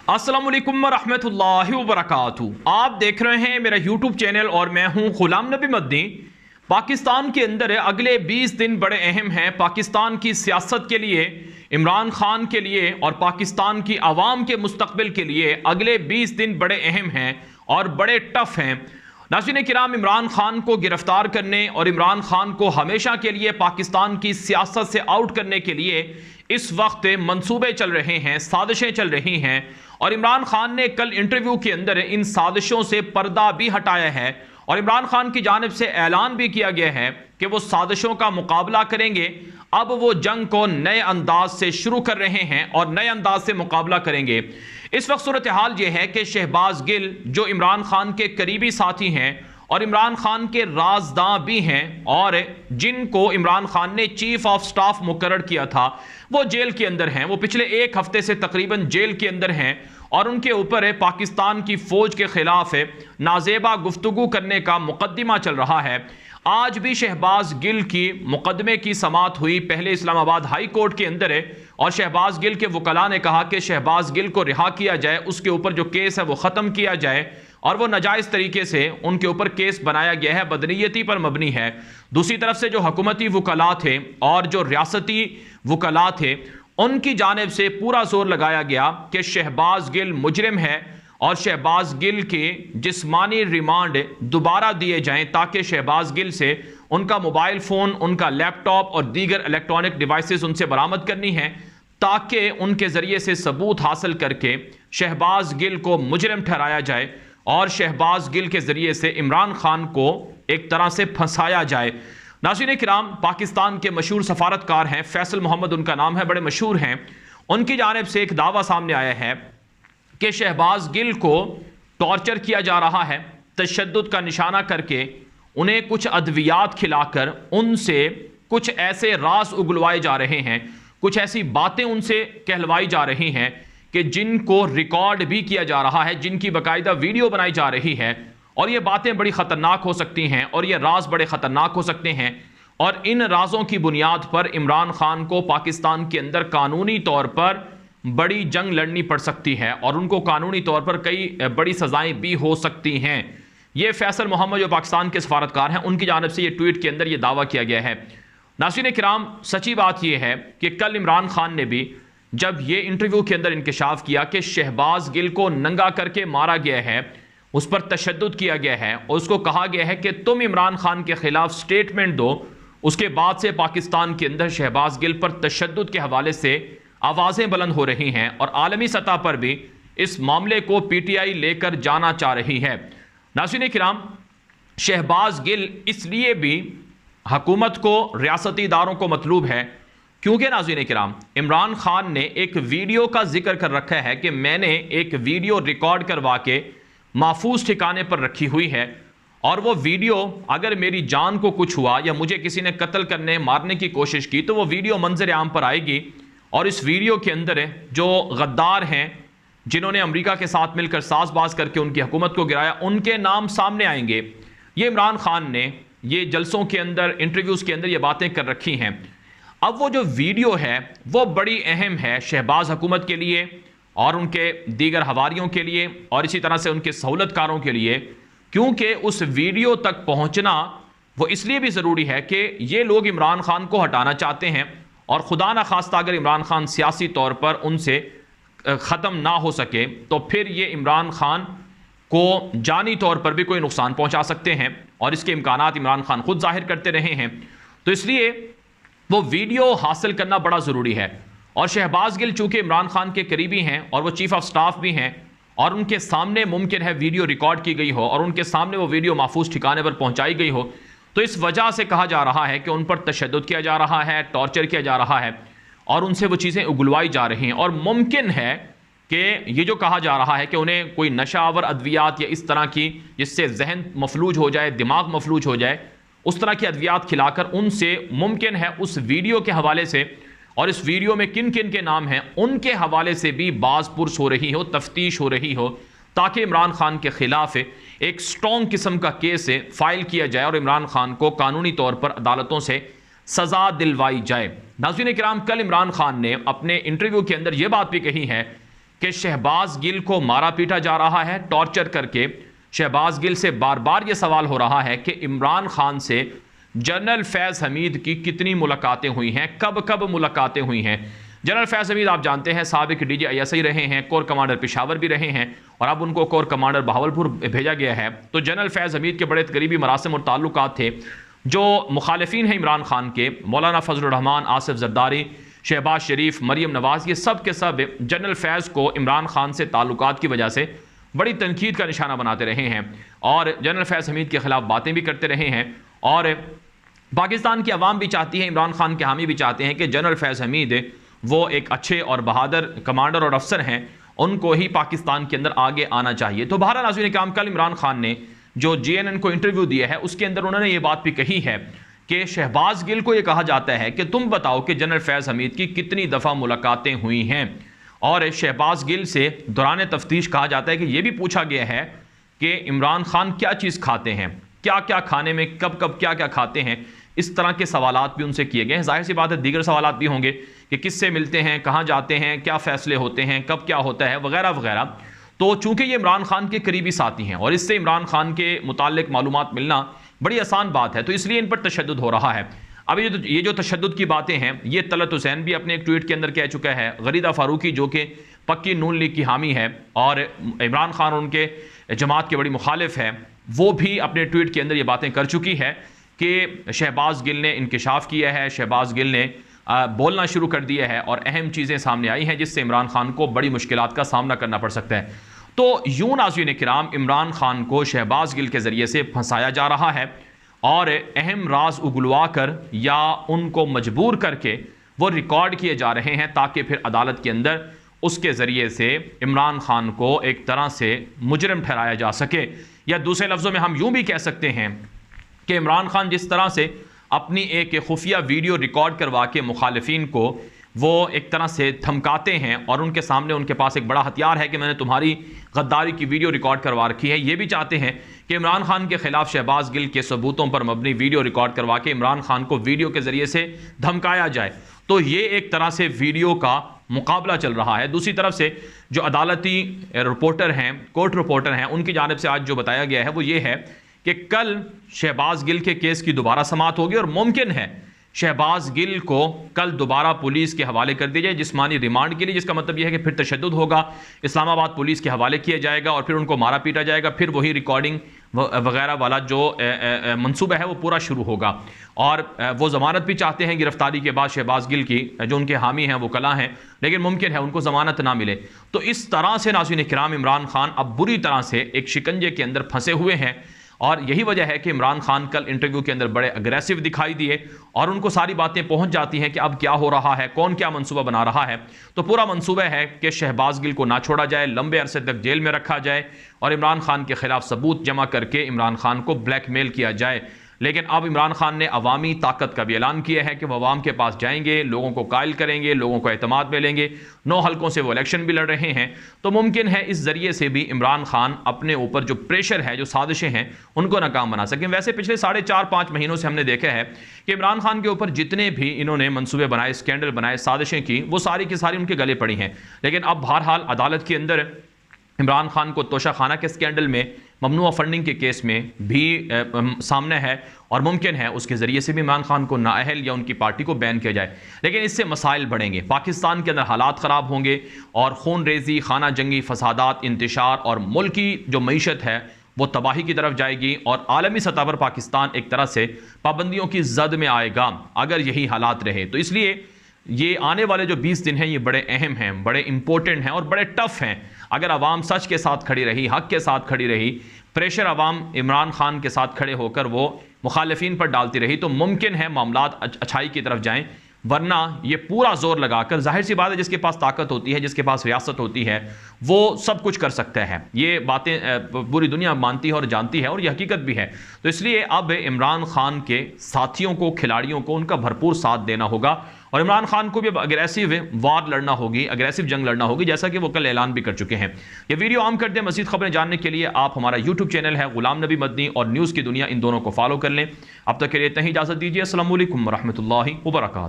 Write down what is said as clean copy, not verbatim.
अस्सलाम वालेकुम रहमतुल्लाहि व बरकातुहू। आप देख रहे हैं मेरा यूट्यूब चैनल और मैं हूं गुलाम नबी मदनी। पाकिस्तान के अंदर अगले 20 दिन बड़े अहम हैं पाकिस्तान की सियासत के लिए, इमरान खान के लिए और पाकिस्तान की आवाम के मुस्तकबिल के लिए। अगले 20 दिन बड़े अहम हैं और बड़े टफ हैं। नाज़रीन किराम, इमरान खान को गिरफ्तार करने और इमरान खान को हमेशा के लिए पाकिस्तान की सियासत से आउट करने के लिए इस वक्त मंसूबे चल रहे हैं, साजिशें चल रही हैं। और इमरान खान ने कल इंटरव्यू के अंदर इन साजिशों से पर्दा भी हटाया है और इमरान खान की जानिब से ऐलान भी किया गया है कि वो साजिशों का मुकाबला करेंगे। अब वो जंग को नए अंदाज से शुरू कर रहे हैं और नए अंदाज से मुकाबला करेंगे। इस वक्त सूरत हाल ये है कि शहबाज गिल जो इमरान खान के करीबी साथी हैं और इमरान खान के राजदां भी हैं और जिनको इमरान खान ने चीफ ऑफ स्टाफ मुकर्रर किया था, वो जेल के अंदर हैं। वो पिछले एक हफ्ते से तकरीबन जेल के अंदर हैं और उनके ऊपर पाकिस्तान की फौज के खिलाफ नाजेबा गुफ्तगू करने का मुकदमा चल रहा है। आज भी शहबाज गिल की मुकदमे की समाअत हुई पहले इस्लामाबाद हाई कोर्ट के अंदर और शहबाज गिल के वकला ने कहा कि शहबाज गिल को रिहा किया जाए, उसके ऊपर जो केस है वो ख़त्म किया जाए और वो नाजायज़ तरीके से उनके ऊपर केस बनाया गया है, बदनीयती पर मबनी है। दूसरी तरफ से जो हुकूमती वकला थे और जो रियासती वकला थे, उनकी जानिब से पूरा जोर लगाया गया कि शहबाज गिल मुजरिम है और शहबाज गिल के जिस्मानी रिमांड दोबारा दिए जाएं ताकि शहबाज गिल से उनका मोबाइल फ़ोन, उनका लैपटॉप और दीगर इलेक्ट्रॉनिक डिवाइसेस उनसे बरामद करनी है ताकि उनके ज़रिए से सबूत हासिल करके शहबाज गिल को मुजरिम ठहराया जाए और शहबाज गिल के ज़रिए से इमरान खान को एक तरह से फंसाया जाए। नाज़रीन किराम, पाकिस्तान के मशहूर सफारतकार हैं, फैसल मोहम्मद उनका नाम है, बड़े मशहूर हैं। उनकी जानिब से एक दावा सामने आया है कि शहबाज गिल को टॉर्चर किया जा रहा है, तशद्दुद का निशाना करके उन्हें कुछ अद्वियात खिलाकर उनसे कुछ ऐसे राज उगलवाए जा रहे हैं, कुछ ऐसी बातें उनसे कहलवाई जा रही हैं कि जिनको रिकॉर्ड भी किया जा रहा है, जिनकी बाकायदा वीडियो बनाई जा रही है। और ये बातें बड़ी ख़तरनाक हो सकती हैं और ये राज बड़े ख़तरनाक हो सकते हैं और इन राजों की बुनियाद पर इमरान खान को पाकिस्तान के अंदर कानूनी तौर पर बड़ी जंग लड़नी पड़ सकती है और उनको कानूनी तौर पर कई बड़ी सज़ाएं भी हो सकती हैं। ये फैसल मोहम्मद जो पाकिस्तान के सफारतकार हैं, उनकी जानिब से ये ट्वीट के अंदर ये दावा किया गया है। नाज़रीन किराम, सच्ची बात यह है कि कल इमरान खान ने भी जब ये इंटरव्यू के अंदर इंकशाफ किया कि शहबाज गिल को नंगा करके मारा गया है, उस पर तशद्दुद किया गया है और उसको कहा गया है कि तुम इमरान खान के खिलाफ स्टेटमेंट दो, उसके बाद से पाकिस्तान के अंदर शहबाज गिल पर तशद्दुद के हवाले से आवाज़ें बुलंद हो रही हैं और आलमी सतह पर भी इस मामले को पीटीआई लेकर जाना चाह रही है। नाज़रीन किराम, शहबाज गिल इसलिए भी हुकूमत को, रियासती इदारों को मतलूब है क्योंकि नाज़रीन किराम, इमरान खान ने एक वीडियो का जिक्र कर रखा है कि मैंने एक वीडियो रिकॉर्ड करवा के महफूज ठिकाने पर रखी हुई है और वो वीडियो अगर मेरी जान को कुछ हुआ या मुझे किसी ने कत्ल करने, मारने की कोशिश की तो वो वीडियो मंजर आम पर आएगी और इस वीडियो के अंदर जो गद्दार हैं, जिन्होंने अमेरिका के साथ मिलकर साजबाज करके उनकी हुकूमत को गिराया, उनके नाम सामने आएंगे। ये इमरान खान ने ये जलसों के अंदर, इंटरव्यूज़ के अंदर ये बातें कर रखी हैं। अब वो जो वीडियो है वो बड़ी अहम है शहबाज हुकूमत के लिए और उनके दीगर हवारियों के लिए और इसी तरह से उनके सहूलतकारों के लिए, क्योंकि उस वीडियो तक पहुंचना वो इसलिए भी ज़रूरी है कि ये लोग इमरान खान को हटाना चाहते हैं और खुदा न खास्ता अगर इमरान खान सियासी तौर पर उनसे ख़त्म ना हो सके तो फिर ये इमरान खान को जानी तौर पर भी कोई नुकसान पहुंचा सकते हैं और इसके इम्कानात इमरान खान खुद जाहिर करते रहे हैं। तो इसलिए वो वीडियो हासिल करना बड़ा ज़रूरी है और शहबाज गिल चूँकि इमरान खान के करीबी हैं और वो चीफ़ ऑफ स्टाफ भी हैं और उनके सामने मुमकिन है वीडियो रिकॉर्ड की गई हो और उनके सामने वो वीडियो महफूज ठिकाने पर पहुंचाई गई हो, तो इस वजह से कहा जा रहा है कि उन पर तशद्दुद किया जा रहा है, टॉर्चर किया जा रहा है और उनसे वो चीज़ें उगलवाई जा रही हैं। और मुमकिन है कि ये जो कहा जा रहा है कि उन्हें कोई नशावर अद्वियात या इस तरह की जिससे जहन मफलूज हो जाए, दिमाग मफलूज हो जाए, उस तरह की अद्वियात खिलाकर उनसे मुमकिन है उस वीडियो के हवाले से और इस वीडियो में किन किन के नाम हैं उनके हवाले से भी बाज़ पुरस हो रही हो, तफ्तीश हो रही हो, ताकि इमरान खान के खिलाफ एक स्ट्रॉन्ग किस्म का केस फाइल किया जाए और इमरान खान को कानूनी तौर पर अदालतों से सज़ा दिलवाई जाए। नाज़रीन किराम, कल इमरान खान ने अपने इंटरव्यू के अंदर यह बात भी कही है कि शहबाज गिल को मारा पीटा जा रहा है टॉर्चर करके। शहबाज गिल से बार बार यह सवाल हो रहा है कि इमरान खान से जनरल फैज़ हमीद की कितनी मुलाकातें हुई हैं, कब कब मुलाकातें हुई हैं। जनरल फैज़ हमीद आप जानते हैं साबिक DGI रहे हैं, कोर कमांडर पेशावर भी रहे हैं और अब उनको कोर कमांडर बहावलपुर भेजा गया है। तो जनरल फैज़ हमीद के बड़े करीबी मरासिम और ताल्लुकात थे। जो मुखालिफिन हैं इमरान खान के, मौलाना फजलुर रहमान, आसिफ जरदारी, शहबाज शरीफ, मरियम नवाज़, ये सब के सब जनरल फैज़ को इमरान खान से ताल्लुकात की वजह से बड़ी तनकीद का निशाना बनाते रहे हैं और जनरल फैज़ हमीद के ख़िलाफ़ बातें भी करते रहे हैं। और पाकिस्तान की आवाम भी चाहती है, इमरान खान के हामी भी चाहते हैं कि जनरल फैज़ हमीद वो एक अच्छे और बहादुर कमांडर और अफसर हैं, उनको ही पाकिस्तान के अंदर आगे आना चाहिए। तो बहरहाल नाज़रीन किराम, कल इमरान खान ने जो JNN को इंटरव्यू दिया है उसके अंदर उन्होंने ये बात भी कही है कि शहबाज गिल को ये कहा जाता है कि तुम बताओ कि जनरल फैज़ हमीद की कितनी दफ़ा मुलाकातें हुई हैं। और शहबाज गिल से दौरान तफ्तीश कहा जाता है कि यह भी पूछा गया है कि इमरान खान क्या चीज़ खाते हैं, क्या क्या खाने में कब कब क्या क्या खाते हैं। इस तरह के सवालात भी उनसे किए गए हैं। जाहिर सी बात है दीगर सवालात भी होंगे कि किससे मिलते हैं, कहाँ जाते हैं, क्या फ़ैसले होते हैं, कब क्या होता है, वगैरह वगैरह। तो चूंकि ये इमरान खान के करीबी साथी हैं और इससे इमरान खान के मुताल्लिक मालूमात मिलना बड़ी आसान बात है, तो इसलिए इन पर तशद्दुद हो रहा है। अब ये जो तशद्दुद की बातें हैं, ये तलत हुसैन भी अपने एक ट्वीट के अंदर कह चुका है। गरीदा फारूकी जो कि पक्की नून लीग की हामी है और इमरान खान और उनके जमात के बड़ी मुखालिफ है, वो भी अपने ट्वीट के अंदर ये बातें कर चुकी है कि शहबाज गिल ने इंकिशाफ किया है, शहबाज गिल ने बोलना शुरू कर दिया है और अहम चीज़ें सामने आई हैं जिससे इमरान खान को बड़ी मुश्किलात का सामना करना पड़ सकता है। तो यूं नाज़रीन किराम, इमरान खान को शहबाज गिल के ज़रिए से फंसाया जा रहा है और अहम राज उगलवा कर या उनको मजबूर करके वो रिकॉर्ड किए जा रहे हैं ताकि फिर अदालत के अंदर उसके ज़रिए से इमरान खान को एक तरह से मुजरिम ठहराया जा सके। या दूसरे लफ्ज़ों में हम यूं भी कह सकते हैं कि इमरान खान जिस तरह से अपनी एक खुफिया वीडियो रिकॉर्ड करवा के मुखालिफिन को वो एक तरह से धमकाते हैं और उनके सामने उनके पास एक बड़ा हथियार है कि मैंने तुम्हारी गद्दारी की वीडियो रिकॉर्ड करवा रखी है, ये भी चाहते हैं कि इमरान खान के खिलाफ शहबाज गिल के सबूतों पर मबनी वीडियो रिकॉर्ड करवा के इमरान खान को वीडियो के ज़रिए से धमकाया जाए। तो ये एक तरह से वीडियो का मुकाबला चल रहा है। दूसरी तरफ से जो अदालती रिपोर्टर हैं, कोर्ट रिपोर्टर हैं, उनकी जानिब से आज जो बताया गया है वो ये है कि कल शहबाज गिल के केस की दोबारा समाअत होगी और मुमकिन है शहबाज गिल को कल दोबारा पुलिस के हवाले कर दिया जाए जिस्मानी रिमांड के लिए, जिसका मतलब यह है कि फिर तशद्दुद होगा, इस्लामाबाद पुलिस के हवाले किया जाएगा और फिर उनको मारा पीटा जाएगा, फिर वही रिकॉर्डिंग वगैरह वाला जो मंसूबा है वो पूरा शुरू होगा। और वो ज़मानत भी चाहते हैं गिरफ्तारी के बाद शहबाज गिल की, जो उनके हामी हैं वो कला हैं, लेकिन मुमकिन है उनको ज़मानत ना मिले। तो इस तरह से नाज़रीन किराम इमरान खान अब बुरी तरह से एक शिकंजे के अंदर फंसे हुए हैं और यही वजह है कि इमरान खान कल इंटरव्यू के अंदर बड़े अग्रेसिव दिखाई दिए और उनको सारी बातें पहुंच जाती हैं कि अब क्या हो रहा है, कौन क्या मंसूबा बना रहा है। तो पूरा मंसूबा है कि शहबाज गिल को ना छोड़ा जाए, लंबे अरसे तक जेल में रखा जाए और इमरान खान के खिलाफ सबूत जमा करके इमरान खान को ब्लैकमेल किया जाए। लेकिन अब इमरान खान ने अवामी ताकत का भी ऐलान किया है कि वह अवाम के पास जाएंगे, लोगों को कायल करेंगे, लोगों को एतमाद में लेंगे। 9 हल्कों से वो इलेक्शन भी लड़ रहे हैं। तो मुमकिन है इस जरिए से भी इमरान खान अपने ऊपर जो प्रेशर है, जो साजिशें हैं, उनको नाकाम बना सकें। वैसे पिछले 4.5-5 महीनों से हमने देखा है कि इमरान खान के ऊपर जितने भी इन्होंने मनसूबे बनाए, स्कैंडल बनाए, साजिशें की, वो सारी की सारी उनके गले पड़ी हैं। लेकिन अब बहरहाल अदालत के अंदर इमरान खान को तोशाखाना के स्कैंडल में, ममनुआ फंडिंग के केस में भी सामने है और मुमकिन है उसके ज़रिए से भी इमरान खान को नाअहल या उनकी पार्टी को बैन किया जाए। लेकिन इससे मसाइल बढ़ेंगे, पाकिस्तान के अंदर हालात ख़राब होंगे और खून रेजी, खाना जंगी, फसादात, इंतशार और मुल्क की जो मईशत है वो तबाही की तरफ जाएगी और आलमी सतह पर पाकिस्तान एक तरह से पाबंदियों की जद में आएगा अगर यही हालात रहे। तो इसलिए ये आने वाले जो 20 दिन हैं ये बड़े अहम हैं, बड़े इंपॉर्टेंट हैं और बड़े टफ हैं। अगर आवाम सच के साथ खड़ी रही, हक के साथ खड़ी रही, प्रेशर आवाम इमरान खान के साथ खड़े होकर वो मुखालिफिन पर डालती रही, तो मुमकिन है मामलात अच्छाई की तरफ जाएं। वरना ये पूरा जोर लगाकर, जाहिर सी बात है जिसके पास ताकत होती है, जिसके पास रियासत होती है, वो सब कुछ कर सकता है। ये बातें पूरी दुनिया मानती है और जानती है और ये हकीकत भी है। तो इसलिए अब इमरान खान के साथियों को, खिलाड़ियों को उनका भरपूर साथ देना होगा और इमरान खान को भी अब अग्रेसिव वार लड़ना होगी, अग्रेसिव जंग लड़ना होगी, जैसा कि वो कल ऐलान भी कर चुके हैं। ये वीडियो आम कर दें। मज़ीद खबरें जानने के लिए आप हमारा यूट्यूब चैनल है गुलाम नबी मदनी और न्यूज़ की दुनिया, इन दोनों को फॉलो कर लें। अब तक के लिए इतना ही इजाज़त दीजिए। अस्सलामु अलैकुम व रहमतुल्लाहि व बरकातहू।